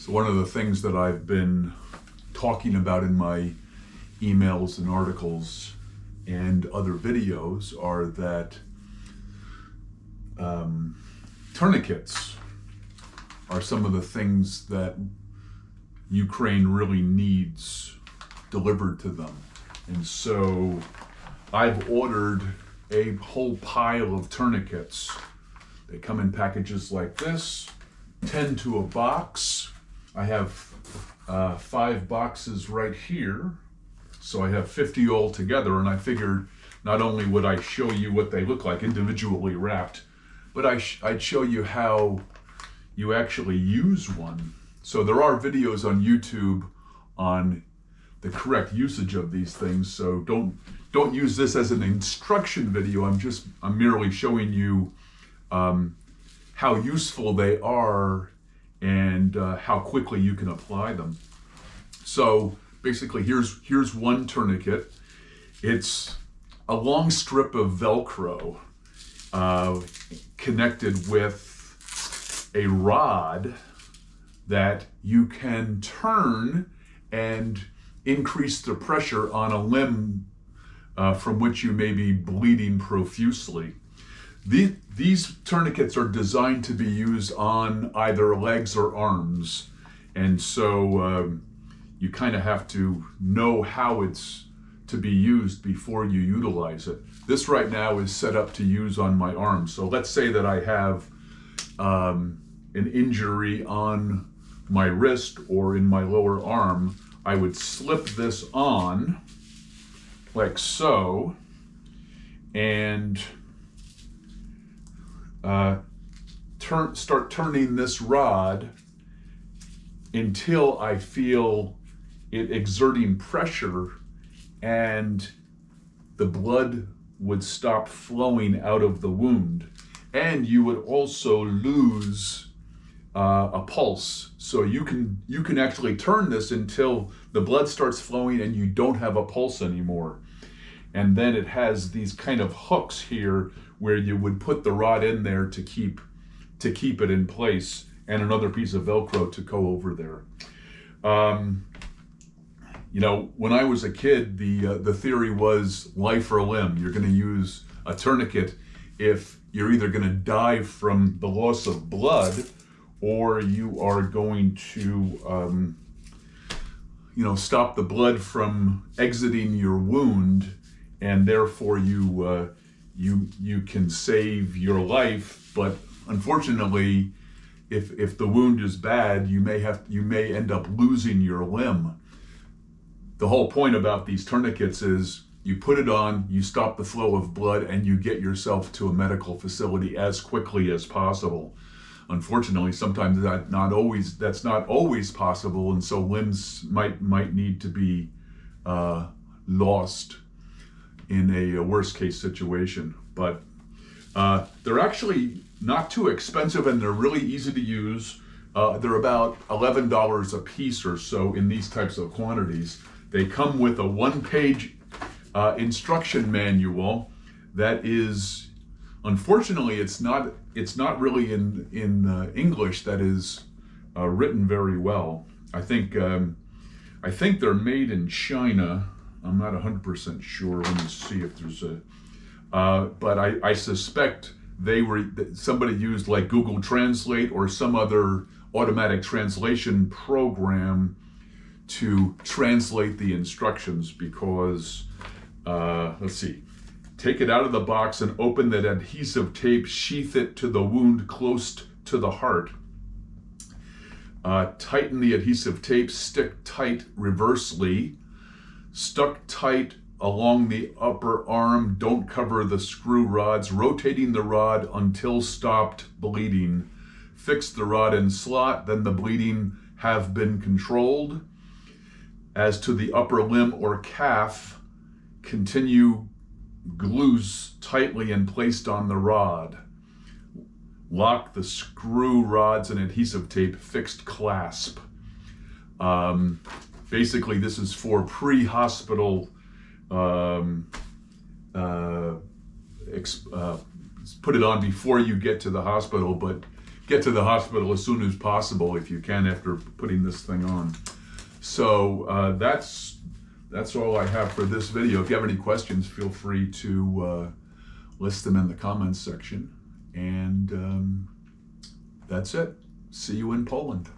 So one of the things that I've been talking about in my emails and articles and other videos are that tourniquets are some of the things that Ukraine really needs delivered to them. And so I've ordered a whole pile of tourniquets. They come in packages like this, 10 to a box. I have 5 boxes right here. So I have 50 altogether, and I figured not only would I show you what they look like individually wrapped, but I'd show you how you actually use one. So there are videos on YouTube on the correct usage of these things. So don't use this as an instruction video. I'm merely showing you how useful they are and how quickly you can apply them. So basically, here's one tourniquet. It's a long strip of Velcro connected with a rod that you can turn and increase the pressure on a limb from which you may be bleeding profusely. These tourniquets are designed to be used on either legs or arms, and so you kind of have to know how it's to be used before you utilize it. This right now is set up to use on my arm. So let's say that I have an injury on my wrist or in my lower arm. I would slip this on like so and start turning this rod until I feel it exerting pressure and the blood would stop flowing out of the wound. And you would also lose a pulse. So you can actually turn this until the blood starts flowing and you don't have a pulse anymore. And then it has these kind of hooks here where you would put the rod in there to keep it in place, and another piece of Velcro to go over there. You know, when I was a kid, the theory was life or limb. You're going to use a tourniquet if you're either going to die from the loss of blood, or you are going to, stop the blood from exiting your wound, and therefore you can save your life. But unfortunately, if the wound is bad, you may end up losing your limb. The whole point about these tourniquets is you put it on, you stop the flow of blood, and you get yourself to a medical facility as quickly as possible. Unfortunately, sometimes that's not always possible, and so limbs might need to be lost in a worst case situation. But they're actually not too expensive, and they're really easy to use. They're about $11 a piece or so in these types of quantities. They come with a 1-page instruction manual that is, unfortunately, it's not really in English that is written very well. I think they're made in China. I'm not 100% sure. Let me see if there's but I suspect somebody used like Google Translate or some other automatic translation program to translate the instructions, because let's see, take it out of the box and open that adhesive tape, sheath it to the wound close to the heart. Tighten the adhesive tape, stick tight reversely, stuck tight along the upper arm, don't cover the screw rods, rotating the rod until stopped bleeding. Fix the rod in slot, then the bleeding have been controlled. As to the upper limb or calf, continue glues tightly and placed on the rod. Lock the screw rods and adhesive tape, fixed clasp. Basically, this is for pre-hospital put it on before you get to the hospital, but get to the hospital as soon as possible if you can after putting this thing on. So that's all I have for this video. If you have any questions, feel free to list them in the comments section. And that's it. See you in Poland.